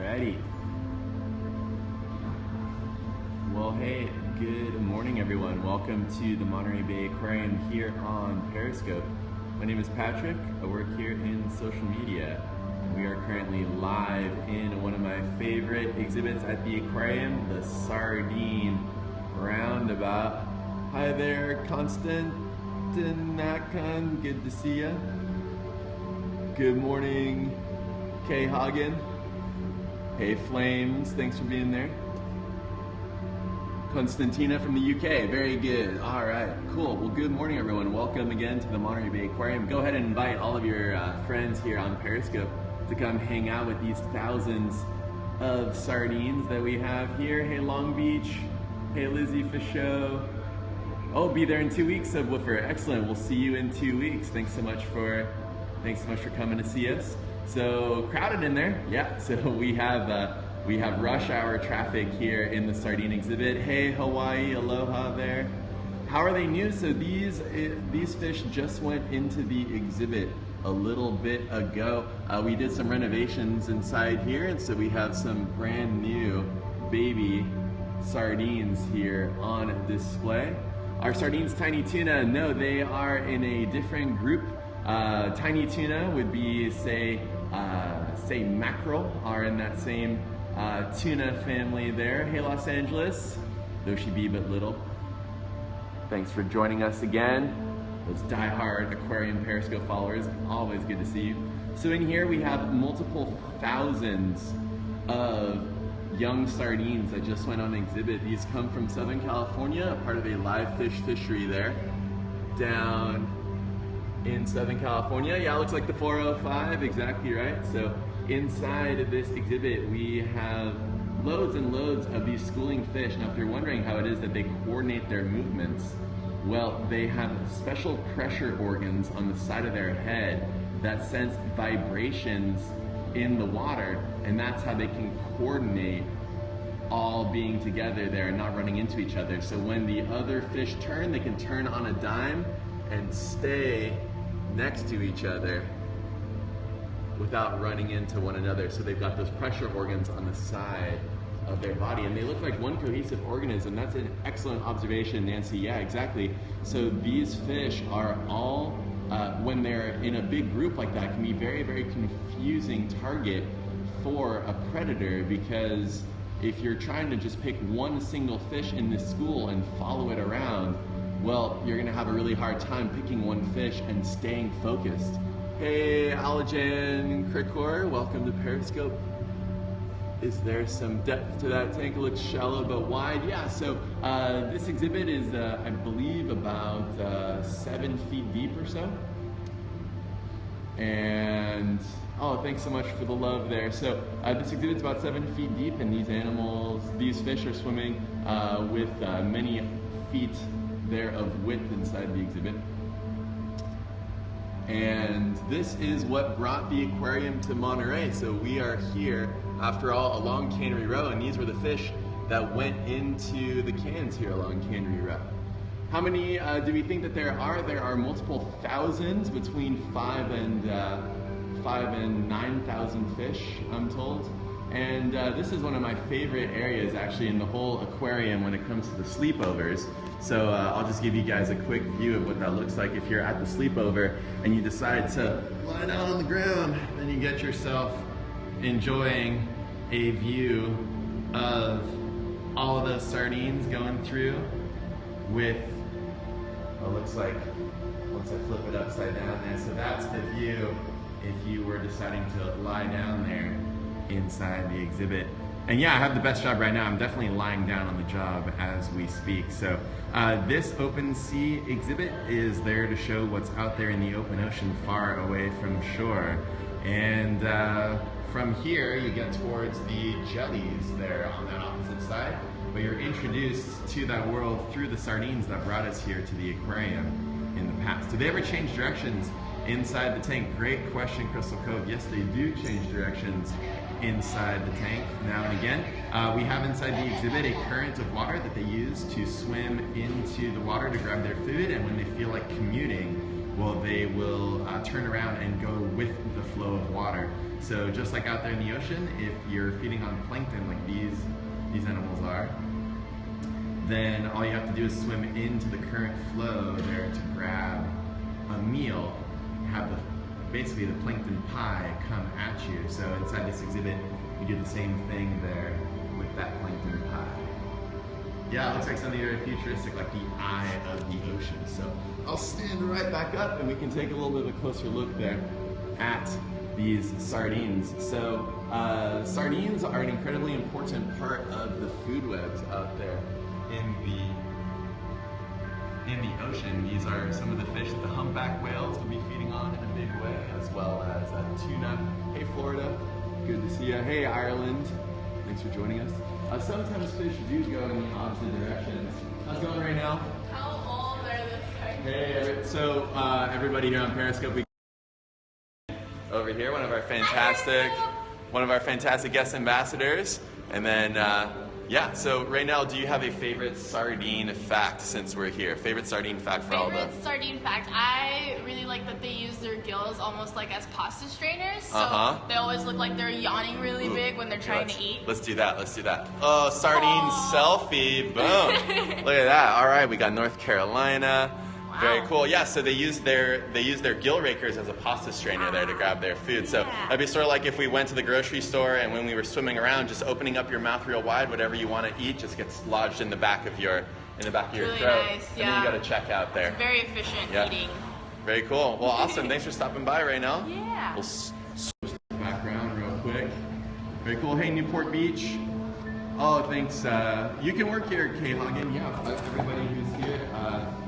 Alrighty. Well, hey, good morning, everyone. Welcome to the Monterey Bay Aquarium here on Periscope. My name is Patrick. I work here in social media. We are currently live in one of my favorite exhibits at the aquarium, the Sardine Roundabout. Hi there, Constantinakan. Good to see ya. Good morning, Kay Hagen. Hey, Flames. Thanks for being there. Constantina from the UK. Very good. All right, cool. Well, good morning, everyone. Welcome again to the Monterey Bay Aquarium. Go ahead and invite all of your friends here on Periscope to come hang out with these thousands of sardines that we have here. Hey, Long Beach. Hey, Lizzie Fichot. Oh, be there in 2 weeks, Subwoofer. Excellent. We'll see you in 2 weeks. Thanks so much for coming to see us. So crowded in there. Yeah. So we have rush hour traffic here in the sardine exhibit. Hey, Hawaii, aloha there. How are they new? So these fish just went into the exhibit a little bit ago. We did some renovations inside here, and so we have some brand new baby sardines here on display. Our sardines, tiny tuna, no, they are in a different group. Tiny tuna would be, say mackerel, are in that same tuna family there. Hey, Los Angeles, though she be but little. Thanks for joining us again. Those die-hard aquarium Periscope followers, always good to see you. So in here we have multiple thousands of young sardines that just went on exhibit. These come from Southern California, part of a live fish fishery there down in Southern California. Yeah, it looks like the 405, exactly right. So inside of this exhibit, we have loads and loads of these schooling fish. Now, if you're wondering how it is that they coordinate their movements, well, they have special pressure organs on the side of their head that sense vibrations in the water, and that's how they can coordinate all being together there and not running into each other. So when the other fish turn, they can turn on a dime and stay next to each other without running into one another. So they've got those pressure organs on the side of their body, and they look like one cohesive organism. That's an excellent observation, Nancy. Yeah, exactly. So these fish are all, when they're in a big group like that, can be very, very confusing target for a predator, because if you're trying to just pick one single fish in this school and follow it around, well, you're gonna have a really hard time picking one fish and staying focused. Hey, Alajan Krikor, welcome to Periscope. Is there some depth to that tank? It looks shallow but wide. Yeah, so this exhibit is, I believe, about 7 feet deep or so. And, oh, thanks so much for the love there. So this exhibit's about 7 feet deep, and these fish are swimming with many feet there of width inside the exhibit. And this is what brought the aquarium to Monterey. So we are here, after all, along Cannery Row, and these were the fish that went into the cans here along Cannery Row. How many do we think that there are? There are multiple thousands, between 5 and 9,000 fish, I'm told. And this is one of my favorite areas actually in the whole aquarium when it comes to the sleepovers. So I'll just give you guys a quick view of what that looks like. If you're at the sleepover and you decide to lie down on the ground, then you get yourself enjoying a view of all of those sardines going through with what looks like, once I flip it upside down there, so that's the view if you were deciding to lie down there inside the exhibit. And yeah, I have the best job right now. I'm definitely lying down on the job as we speak. So this open sea exhibit is there to show what's out there in the open ocean far away from shore. And from here, you get towards the jellies there on that opposite side, but you're introduced to that world through the sardines that brought us here to the aquarium in the past. Do they ever change directions inside the tank? Great question, Crystal Cove. Yes, they do change directions inside the tank now and again. We have inside the exhibit a current of water that they use to swim into the water to grab their food, and when they feel like commuting, well, they will turn around and go with the flow of water. So just like out there in the ocean, if you're feeding on plankton like these animals are, then all you have to do is swim into the current flow there to grab a meal, have basically the plankton pie come at you. So inside this exhibit, we do the same thing there with that plankton pie. Yeah, it looks like something very futuristic, like the eye of the ocean. So I'll stand right back up and we can take a little bit of a closer look there at these sardines. So sardines are an incredibly important part of the food webs out there in the ocean. These are some of the fish that the humpback whales will be feeding on in a big way, as well as tuna. Hey Florida, good to see you. Hey Ireland, thanks for joining us. Sometimes fish do go in the opposite directions. How's it going right now? How old are the fish? Hey, so everybody here on Periscope, over here, one of our fantastic guest ambassadors, and then yeah. So right now, do you have a favorite sardine fact since we're here? Favorite sardine fact for all of them? Favorite sardine fact? I really like that they use their gills almost like as pasta strainers. So they always look like they're yawning really big when they're trying to eat. Let's do that. Let's do that. Oh, sardine selfie. Boom. Look at that. All right, we got North Carolina. Wow. Very cool. Yeah, so they use their gill rakers as a pasta strainer there to grab their food. So that'd be sort of like if we went to the grocery store and when we were swimming around, just opening up your mouth real wide, whatever you want to eat just gets lodged in the back of your really throat. Nice. And then you got to check out there. It's very efficient eating. Very cool. Well, awesome. Thanks for stopping by right now. Yeah. We'll switch the background real quick. Very cool. Hey, Newport Beach. Oh, thanks. You can work here, Kay Hagen. Yeah, everybody who's here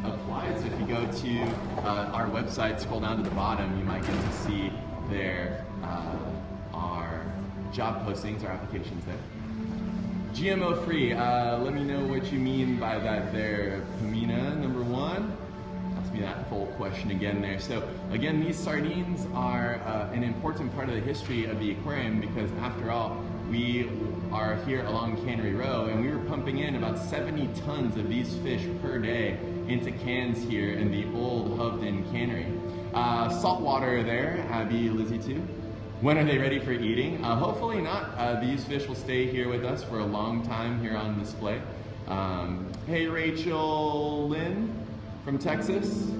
applied. So if you go to our website, scroll down to the bottom, you might get to see our job postings, our applications there. GMO free. Let me know what you mean by that there, Pamina, number one. Ask me that full question again there. So again, these sardines are an important part of the history of the aquarium because after all, we are here along Cannery Row and we were pumping in about 70 tons of these fish per day into cans here in the old Hovden Cannery. Saltwater there, Abby, Lizzie too. When are they ready for eating? Hopefully not. These fish will stay here with us for a long time here on display. Hey Rachel Lynn from Texas.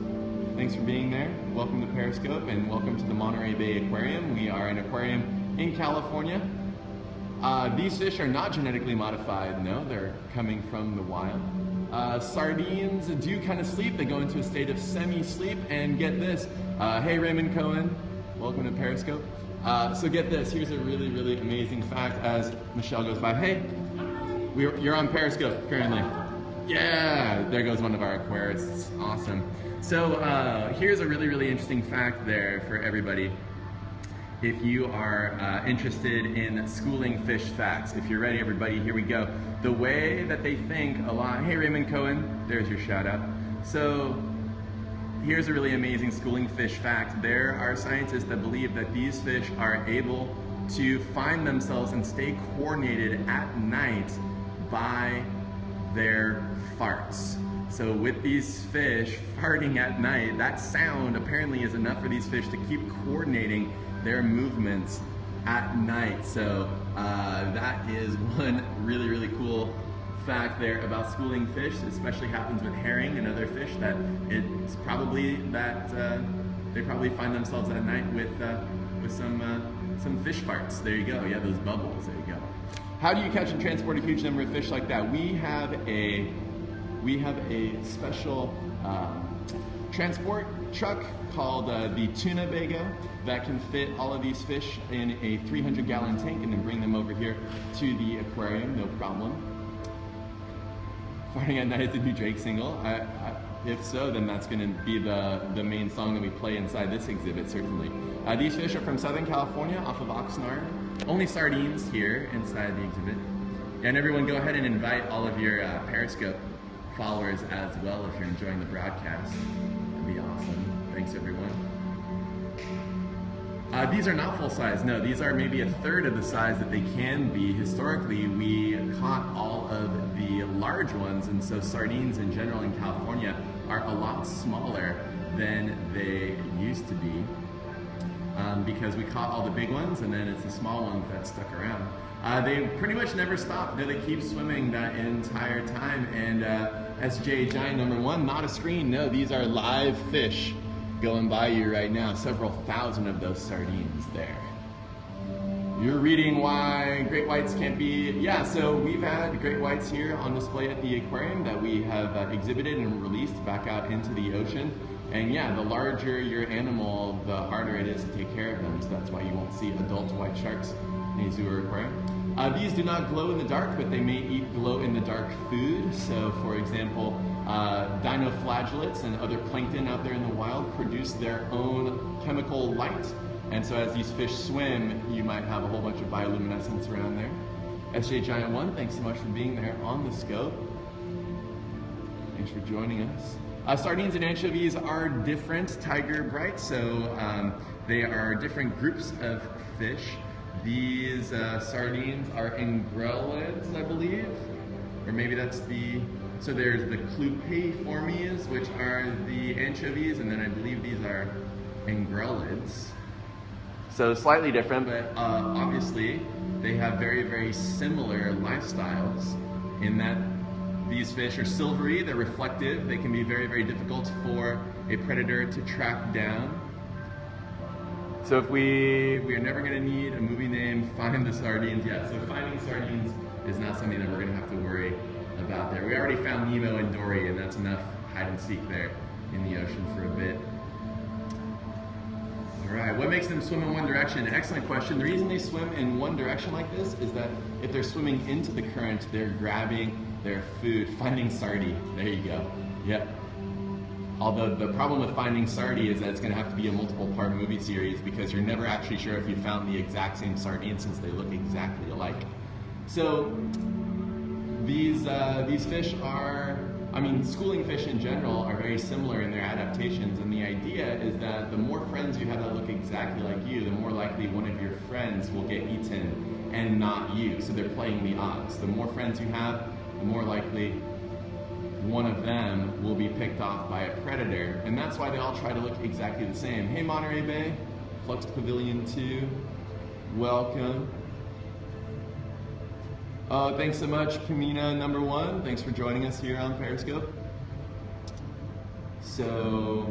Thanks for being there. Welcome to Periscope and welcome to the Monterey Bay Aquarium. We are an aquarium in California. These fish are not genetically modified, no, they're coming from the wild. Sardines do kind of sleep, they go into a state of semi-sleep, and get this, hey Raymond Cohen, welcome to Periscope. So get this, here's a really, really amazing fact as Michelle goes by. Hey, you're on Periscope currently. Yeah, there goes one of our aquarists, awesome. So here's a really, really interesting fact there for everybody. If you are interested in schooling fish facts, if you're ready everybody, here we go. The way that they think a lot, hey Raymond Cohen, there's your shout out. So here's a really amazing schooling fish fact. There are scientists that believe that these fish are able to find themselves and stay coordinated at night by their farts. So with these fish farting at night, that sound apparently is enough for these fish to keep coordinating their movements at night. So that is one really, really cool fact there about schooling fish. It especially happens with herring and other fish that it's probably that they probably find themselves at night with some fish farts. There you go. Yeah, those bubbles. There you go. How do you catch and transport a huge number of fish like that? We have a special transport truck called the Tuna Bago that can fit all of these fish in a 300-gallon tank and then bring them over here to the aquarium, no problem. Farting at Night is the new Drake single. If so, then that's going to be the main song that we play inside this exhibit, certainly. These fish are from Southern California, off of Oxnard. Only sardines here inside the exhibit. And everyone go ahead and invite all of your Periscope followers as well if you're enjoying the broadcast. That'd be awesome. Thanks, everyone. These are not full size. No, these are maybe a third of the size that they can be. Historically, we caught all of the large ones, and so sardines in general in California are a lot smaller than they used to be. Because we caught all the big ones, and then it's the small ones that stuck around. They pretty much never stop. They keep swimming that entire time. And SJ Giant number 1, not a screen. No, these are live fish going by you right now. Several thousand of those sardines there. You're reading why great whites can't be. Yeah, so we've had great whites here on display at the aquarium that we have exhibited and released back out into the ocean. And yeah, the larger your animal, the harder it is to take care of them. So that's why you won't see adult white sharks in a zoo or aquarium. These do not glow in the dark, but they may eat glow-in-the-dark food. So for example, dinoflagellates and other plankton out there in the wild produce their own chemical light. And so as these fish swim, you might have a whole bunch of bioluminescence around there. SJ Giant 1, thanks so much for being there on the scope. Thanks for joining us. Sardines and anchovies are different tiger bright, so they are different groups of fish. These sardines are ingrellids, I believe, or maybe that's the, so there's the clupeiformes, which are the anchovies, and then I believe these are ingrellids. So slightly different, but obviously they have very, very similar lifestyles in that these fish are silvery, they're reflective, they can be very, very difficult for a predator to track down. So if we are never going to need a movie name, Find the Sardines. Yeah, so finding sardines is not something that we're going to have to worry about there. We already found Nemo and Dory, and that's enough hide and seek there in the ocean for a bit. All right, what makes them swim in one direction? Excellent question. The reason they swim in one direction like this is that if they're swimming into the current, they're grabbing their food. Finding sardine, there you go. Yep. Although the problem with Finding Sardine is that it's going to have to be a multiple-part movie series because you're never actually sure if you found the exact same sardine since they look exactly alike. So these fish are, I mean, schooling fish in general are very similar in their adaptations, and the idea is that the more friends you have that look exactly like you, the more likely one of your friends will get eaten and not you. So they're playing the odds. The more friends you have, the more likely one of them will be picked off by a predator, and that's why they all try to look exactly the same. Hey Monterey Bay, Flux Pavilion 2, welcome. Thanks so much, Kamina number 1. Thanks for joining us here on Periscope. So,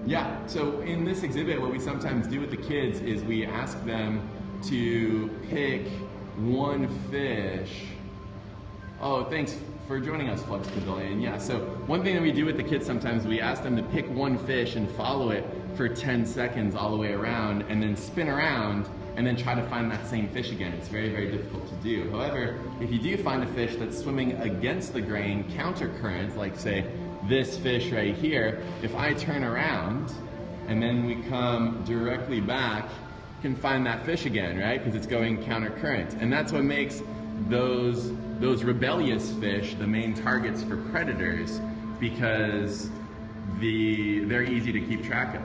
yeah, so in this exhibit, what we sometimes do with the kids is we ask them to pick one fish. Oh, thanks for joining us, Flux Pavilion. Yeah, so one thing that we do with the kids sometimes, we ask them to pick one fish and follow it for 10 seconds all the way around, and then spin around, and then try to find that same fish again. It's very, very difficult to do. However, if you do find a fish that's swimming against the grain, counter-current, like say this fish right here, if I turn around and then we come directly back, you can find that fish again, right? Because it's going counter-current. And that's what makes those rebellious fish the main targets for predators, because they're easy to keep track of.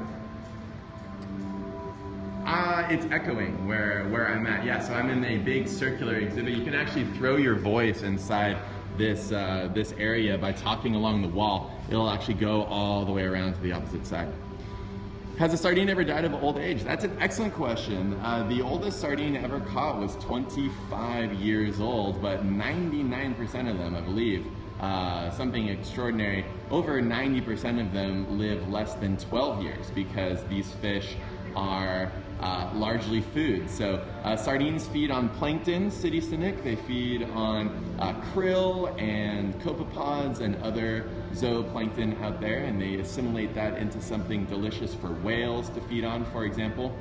It's echoing where I'm at. Yeah, so I'm in a big circular exhibit. You can actually throw your voice inside this area by talking along the wall. It'll actually go all the way around to the opposite side. Has a sardine ever died of old age? That's an excellent question. The oldest sardine ever caught was 25 years old, but 99% of them, I believe, something extraordinary, over 90% of them live less than 12 years because these fish are largely food. So sardines feed on plankton, city cynic. They feed on krill and copepods and other zooplankton out there, and they assimilate that into something delicious for whales to feed on, for example.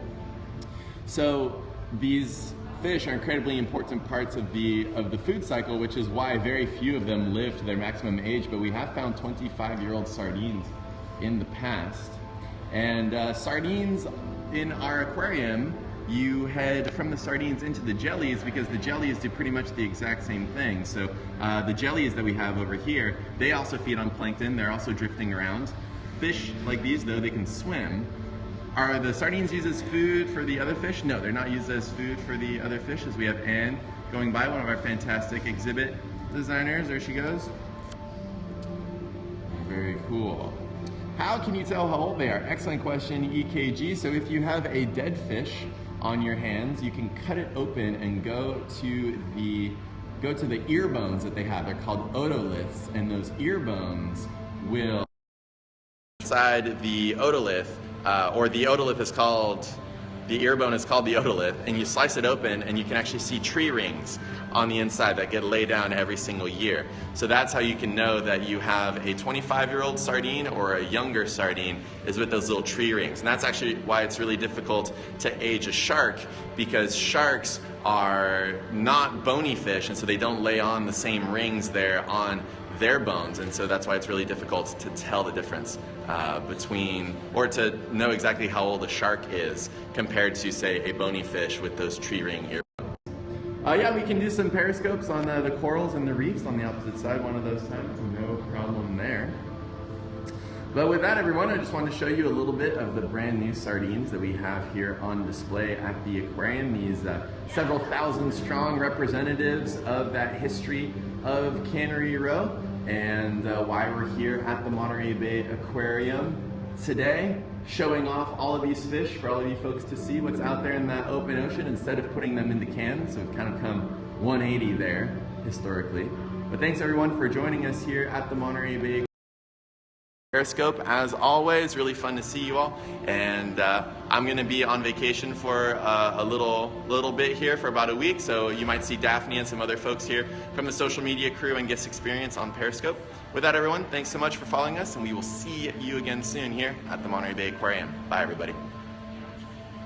So these fish are incredibly important parts of the food cycle, which is why very few of them live to their maximum age, but we have found 25-year-old sardines in the past. And sardines in our aquarium, you head from the sardines into the jellies because the jellies do pretty much the exact same thing. So the jellies that we have over here, they also feed on plankton. They're also drifting around. Fish like these, though, they can swim. Are the sardines used as food for the other fish? No, they're not used as food for the other fish. As we have Anne going by, one of our fantastic exhibit designers. There she goes. Very cool. How can you tell how old they are? Excellent question, EKG. So if you have a dead fish on your hands, you can cut it open and go to the ear bones that they have. They're called otoliths, and those ear bones will inside the otolith, or the otolith is called, the ear bone is called the otolith, and you slice it open and you can actually see tree rings on the inside that get laid down every single year. So that's how you can know that you have a 25-year-old sardine or a younger sardine, is with those little tree rings. And that's actually why it's really difficult to age a shark, because sharks are not bony fish, and so they don't lay on the same rings there on their bones, and so that's why it's really difficult to tell the difference between, or to know exactly how old a shark is compared to, say, a bony fish with those tree ring ear bones. Yeah, we can do some periscopes on the corals and the reefs on the opposite side one of those times, no problem there. But with that, everyone, I just wanted to show you a little bit of the brand new sardines that we have here on display at the aquarium. These several thousand strong representatives of that history of Cannery Row, and why we're here at the Monterey Bay Aquarium today, showing off all of these fish for all of you folks to see what's out there in that open ocean instead of putting them into cans. So we've kind of come 180 there historically. But thanks everyone for joining us here at the Monterey Bay Periscope. As always, really fun to see you all, and I'm going to be on vacation for a little bit here for about a week, so you might see Daphne and some other folks here from the social media crew and guest experience on Periscope. With that, everyone, thanks so much for following us, and we will see you again soon here at the Monterey Bay Aquarium. Bye, everybody.